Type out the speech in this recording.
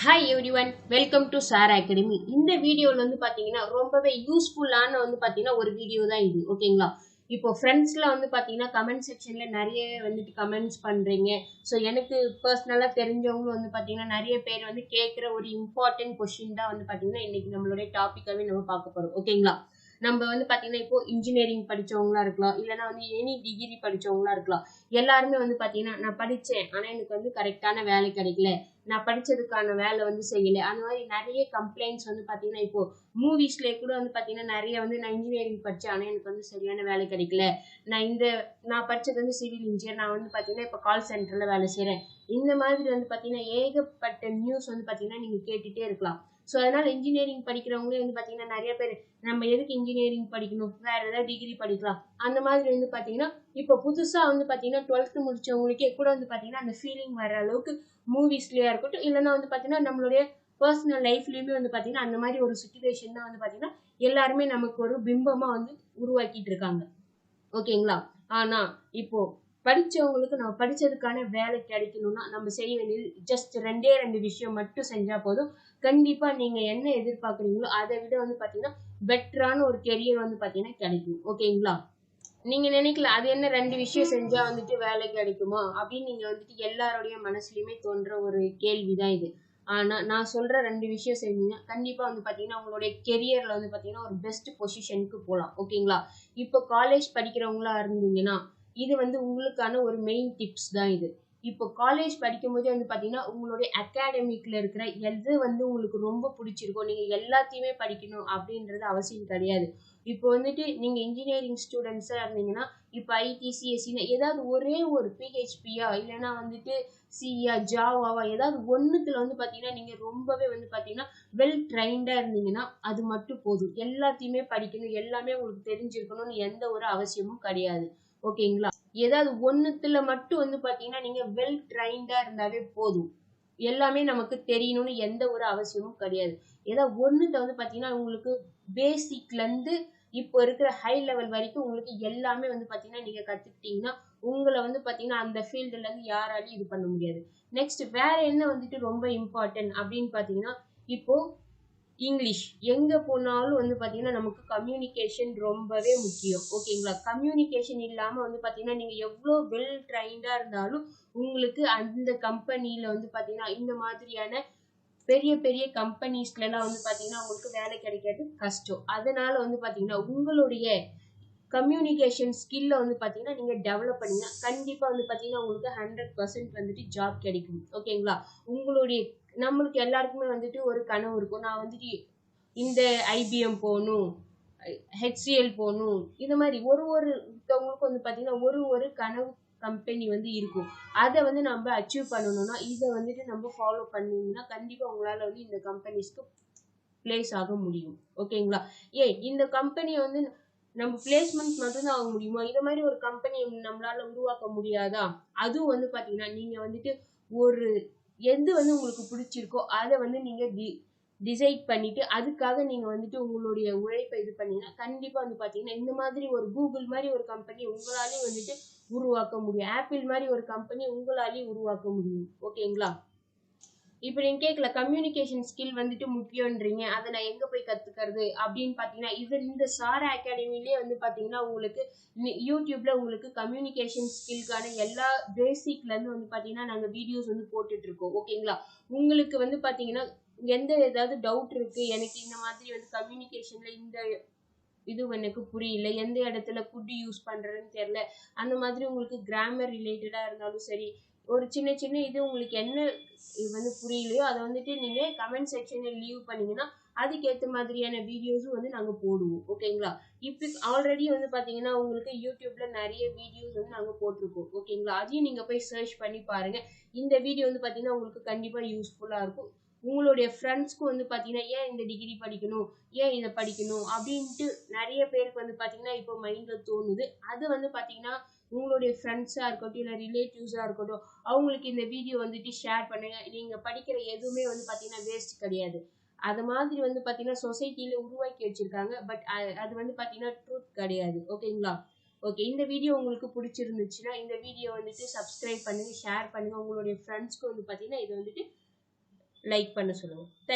Hi everyone, welcome to Saara Academy. இந்த வீடியோல வந்து பாத்தீங்கன்னா ரொம்பவே யூஸ்ஃபுல்லான வந்து பாத்தீங்கன்னா ஒரு வீடியோ தான் இது. ஓகேங்களா? இப்போ ஃப்ரெண்ட்ஸ்ல வந்து பாத்தீங்கன்னா கமெண்ட் செக்ஷன்ல நிறைய வந்துட்டு கமெண்ட்ஸ் பண்றீங்க. ஸோ எனக்கு பர்சனலா தெரிஞ்சவங்க வந்து பாத்தீங்கன்னா நிறைய பேர் வந்து கேட்குற ஒரு இம்பார்ட்டன்ட் கொஸ்டின் தான் வந்து பாத்தீங்கன்னா இன்னைக்கு நம்மளுடைய டாபிக்காவே நம்ம பார்க்க போறோம். ஓகேங்களா? நம்ம வந்து பாத்தீங்கன்னா இப்போ இன்ஜினியரிங் படிச்சவங்களா இருக்கலாம், இல்லைன்னா வந்து எனி டிகிரி படிச்சவங்களா இருக்கலாம். எல்லாருமே வந்து பாத்தீங்கன்னா நான் படிச்சேன், ஆனா எனக்கு வந்து கரெக்டான வேலை கிடைக்கல, நான் படிச்சதுக்கான வேலை வந்து செய்யல, அந்த மாதிரி நிறைய கம்ப்ளைண்ட்ஸ் வந்து பாத்தீங்கன்னா இப்போ மூவிஸ்ல கூட வந்து பாத்தீங்கன்னா நிறைய வந்து நான் இன்ஜினியரிங் படிச்சேன், ஆனா எனக்கு வந்து சரியான வேலை கிடைக்கல, நான் படிச்சது வந்து சிவில் இன்ஜினியர், நான் வந்து பாத்தீங்கன்னா இப்போ கால் சென்டர்ல வேலை செய்யறேன். இந்த மாதிரி வந்து பாத்தீங்கன்னா ஏகப்பட்ட நியூஸ் வந்து பாத்தீங்கன்னா நீங்க கேட்டுட்டே இருக்கலாம். ஸோ அதனால இன்ஜினியரிங் படிக்கிறவங்களே வந்து பாத்தீங்கன்னா நிறைய பேர் நம்ம எதுக்கு இன்ஜினியரிங் படிக்கணும், வேற ஏதாவது டிகிரி படிக்கலாம் அந்த மாதிரி வந்து பாத்தீங்கன்னா இப்போ புதுசா வந்து பாத்தீங்கன்னா 12th முடிச்சவங்களுக்கே கூட வந்து பாத்தீங்கன்னா அந்த ஃபீலிங் வர அளவுக்கு மூவிஸ்லயா இருக்கட்டும், இல்லைன்னா வந்து பாத்தீங்கன்னா நம்மளுடைய பர்சனல் லைஃப்லயுமே வந்து பாத்தீங்கன்னா அந்த மாதிரி ஒரு சுச்சுவேஷன் தான் வந்து பாத்தீங்கன்னா எல்லாருமே நமக்கு ஒரு பிம்பமா வந்து உருவாக்கிட்டு இருக்காங்க. ஓகேங்களா? ஆனா இப்போ படிச்சவங்களுக்கு நம்ம படிச்சதுக்கான வேலை கிடைக்கணும்னா நம்ம செய்ய வேண்டியது ஜஸ்ட் ரெண்டு விஷயம் மட்டும் செஞ்சா போதும். கண்டிப்பா நீங்க என்ன எதிர்பார்க்குறீங்களோ அதை விட வந்து பாத்தீங்கன்னா பெட்டரான ஒரு கெரியர் வந்து பாத்தீங்கன்னா கிடைக்கும். ஓகேங்களா? நீங்க நினைக்கல அது என்ன ரெண்டு விஷயம் செஞ்சா வந்துட்டு வேலை கிடைக்குமா அப்படின்னு நீங்க வந்துட்டு எல்லாருடைய மனசுலயுமே தோன்ற ஒரு கேள்விதான் இது. ஆனா நான் சொல்ற ரெண்டு விஷயம் செஞ்சீங்கன்னா கண்டிப்பா வந்து பாத்தீங்கன்னா உங்களுடைய கெரியர்ல வந்து பாத்தீங்கன்னா ஒரு பெஸ்ட் பொசிஷனுக்கு போகலாம். ஓகேங்களா? இப்போ காலேஜ் படிக்கிறவங்களா இருந்தீங்கன்னா இது வந்து உங்களுக்கான ஒரு மெயின் டிப்ஸ் தான் இது. இப்போ காலேஜ் படிக்கும் போதே வந்து பாத்தீங்கன்னா உங்களுடைய அகாடமிக்ல இருக்கிற எது வந்து உங்களுக்கு ரொம்ப பிடிச்சிருக்கோ நீங்க எல்லாத்தையுமே படிக்கணும் அப்படின்றது அவசியம் கிடையாது. இப்போ வந்துட்டு நீங்க இன்ஜினியரிங் ஸ்டூடெண்ட்ஸா இருந்தீங்கன்னா இப்போ ஐடி சிஎஸ்சின்னு ஏதாவது ஒரே ஒரு பிஹெச்பியா இல்லைன்னா வந்துட்டு சியா ஜாவாவா ஏதாவது ஒண்ணுத்துல வந்து பாத்தீங்கன்னா நீங்க ரொம்பவே வந்து பாத்தீங்கன்னா வெல் ட்ரைன்டா இருந்தீங்கன்னா அது மட்டும் போதும். எல்லாத்தையுமே படிக்கணும், எல்லாமே உங்களுக்கு தெரிஞ்சிருக்கணும்னு எந்த ஒரு அவசியமும் கிடையாது. ஓகேங்களா? ஏதாவது ஒண்ணுத்துல மட்டும் வந்து பாத்தீங்கன்னா நீங்க வெல் ட்ரைன்டா இருந்தாவே போதும். எல்லாமே நமக்கு தெரியணும்னு எந்த ஒரு அவசியமும் கிடையாது. ஏதாவது ஒண்ணுல வந்து பாத்தீங்கன்னா உங்களுக்கு பேசிக்ல இருந்து இப்போ இருக்கிற ஹை லெவல் வரைக்கும் உங்களுக்கு எல்லாமே வந்து பாத்தீங்கன்னா நீங்க கத்துக்கிட்டீங்கன்னா உங்களை வந்து பாத்தீங்கன்னா அந்த ஃபீல்டுல இருந்து யாராலையும் இது பண்ண முடியாது. நெக்ஸ்ட் வேற என்ன வந்துட்டு ரொம்ப இம்பார்ட்டன்ட் அப்படின்னு பாத்தீங்கன்னா இப்போ இங்கிலீஷ் எங்க போனாலும் வந்து பாத்தீங்கன்னா நமக்கு கம்யூனிகேஷன் ரொம்பவே முக்கியம். ஓகேங்களா? கம்யூனிகேஷன் இல்லாம வந்து பாத்தீங்கன்னா நீங்க எவ்வளவு வெல் ட்ரைன்டா இருந்தாலும் உங்களுக்கு அந்த கம்பெனில வந்து பாத்தீங்கன்னா இந்த மாதிரியான பெரிய பெரிய கம்பெனிஸ்ல எல்லாம் வந்து பாத்தீங்கன்னா உங்களுக்கு வேலை கிடைக்கிறது கஷ்டம். அதனால வந்து பாத்தீங்கன்னா உங்களுடைய கம்யூனிகேஷன் ஸ்கில்ல வந்து பாத்தீங்கன்னா நீங்க டெவலப் பண்ணீங்கன்னா கண்டிப்பா வந்து பாத்தீங்கன்னா உங்களுக்கு 100% வந்துட்டு ஜாப் கிடைக்கும். ஓகேங்களா? உங்களுடைய நம்மளுக்கு எல்லாருக்குமே வந்துட்டு ஒரு கனவு இருக்கும், நான் வந்துட்டு இந்த ஐபிஎம் போகணும், ஹெச்சிஎல் போகணும், இது மாதிரி ஒருத்தவங்களுக்கும் வந்து பாத்தீங்கன்னா ஒரு கனவு கம்பெனி வந்து இருக்கும். அதை வந்து நம்ம அச்சீவ் பண்ணணும்னா இதை வந்துட்டு நம்ம ஃபாலோ பண்ணீங்கன்னா கண்டிப்பா உங்களால வந்து இந்த கம்பெனிஸ்க்கு பிளேஸ் ஆக முடியும். ஓகேங்களா? இந்த கம்பெனியை வந்து நம்ம பிளேஸ்மெண்ட் மட்டும்தான் ஆக முடியுமா, இத மாதிரி ஒரு கம்பெனி நம்மளால உருவாக்க முடியாதா? அதுவும் வந்து பாத்தீங்கன்னா நீங்க வந்துட்டு ஒரு எது வந்து உங்களுக்கு பிடிச்சிருக்கோ அதை வந்து நீங்க டிசைட் பண்ணிட்டு அதுக்காக நீங்க வந்துட்டு உங்களுடைய உழைப்பை இது பண்ணீங்கன்னா கண்டிப்பா வந்து பாத்தீங்கன்னா இந்த மாதிரி ஒரு கூகுள் மாதிரி ஒரு கம்பெனி உங்களாலேயும் வந்துட்டு உருவாக்க முடியும், ஆப்பிள் மாதிரி ஒரு கம்பெனி உங்களாலேயும் உருவாக்க முடியும். ஓகேங்களா? இப்ப நீங்க கேட்கல கம்யூனிகேஷன் ஸ்கில் வந்துட்டு முக்கியம்ன்றீங்க, அதை நான் எங்க போய் கத்துக்கிறது அப்படின்னு பாத்தீங்கன்னா இந்த சாரா அகாடமிலேயே வந்து பாத்தீங்கன்னா உங்களுக்கு யூடியூப்ல உங்களுக்கு கம்யூனிகேஷன் ஸ்கில்கான எல்லா பேசிக்ல இருந்து வந்து பாத்தீங்கன்னா நாங்க வீடியோஸ் வந்து போட்டுட்டு இருக்கோம். ஓகேங்களா? உங்களுக்கு வந்து பாத்தீங்கன்னா ஏதாவது டவுட் இருக்கு, எனக்கு இந்த மாதிரி வந்து கம்யூனிகேஷன்ல இந்த இது எனக்கு புரியல, எந்த இடத்துல குட் யூஸ் பண்றதுன்னு தெரியல, அந்த மாதிரி உங்களுக்கு கிராமர் ரிலேட்டடா இருந்தாலும் சரி, ஒரு சின்ன சின்ன இது உங்களுக்கு என்ன வந்து புரியலையோ அதை வந்துட்டு நீங்க கமெண்ட் செக்ஷன்ல லீவ் பண்ணீங்கன்னா அதுக்கேற்ற மாதிரியான வீடியோஸும் வந்து நாங்க போடுவோம். ஓகேங்களா? இப்ப ஆல்ரெடி வந்து பாத்தீங்கன்னா உங்களுக்கு யூடியூப்ல நிறைய வீடியோஸ் வந்து நாங்க போட்டிருக்கோம். ஓகேங்களா? அதையும் நீங்க போய் சர்ச் பண்ணி பாருங்க. இந்த வீடியோ வந்து பாத்தீங்கன்னா உங்களுக்கு கண்டிப்பா யூஸ்ஃபுல்லா இருக்கும். உங்களுடைய ஃப்ரெண்ட்ஸ்க்கும் வந்து பாத்தீங்கன்னா ஏன் இந்த டிகிரி படிக்கணும், ஏன் இதை படிக்கணும் அப்படின்ட்டு நிறைய பேருக்கு வந்து பாத்தீங்கன்னா இப்போ மைண்ட்ல தோணுது. அது வந்து பாத்தீங்கன்னா உங்களுடைய ஃப்ரெண்ட்ஸா இருக்கட்டும் இல்ல ரிலேட்டிவ்ஸா இருக்கட்டும் அவங்களுக்கு இந்த வீடியோ வந்துட்டு ஷேர் பண்ணுங்க. நீங்க படிக்கிற எதுவுமே வந்து பாத்தீங்கன்னா வேஸ்ட் கிடையாது. அது மாதிரி வந்து பாத்தீங்கன்னா சொசைட்டில உருவாக்கி வச்சிருக்காங்க, பட் அது வந்து பாத்தீங்கன்னா ட்ரூத் கிடையாது. ஓகேங்களா? ஓகே, இந்த வீடியோ உங்களுக்கு பிடிச்சிருந்துச்சுன்னா இந்த வீடியோ வந்துட்டு சப்ஸ்கிரைப் பண்ணுங்க, ஷேர் பண்ணுங்க, உங்களுடைய ஃப்ரெண்ட்ஸ்க்கு வந்து பாத்தீங்கன்னா இது வந்துட்டு லைக் பண்ண சொல்லுங்க. தேங்க்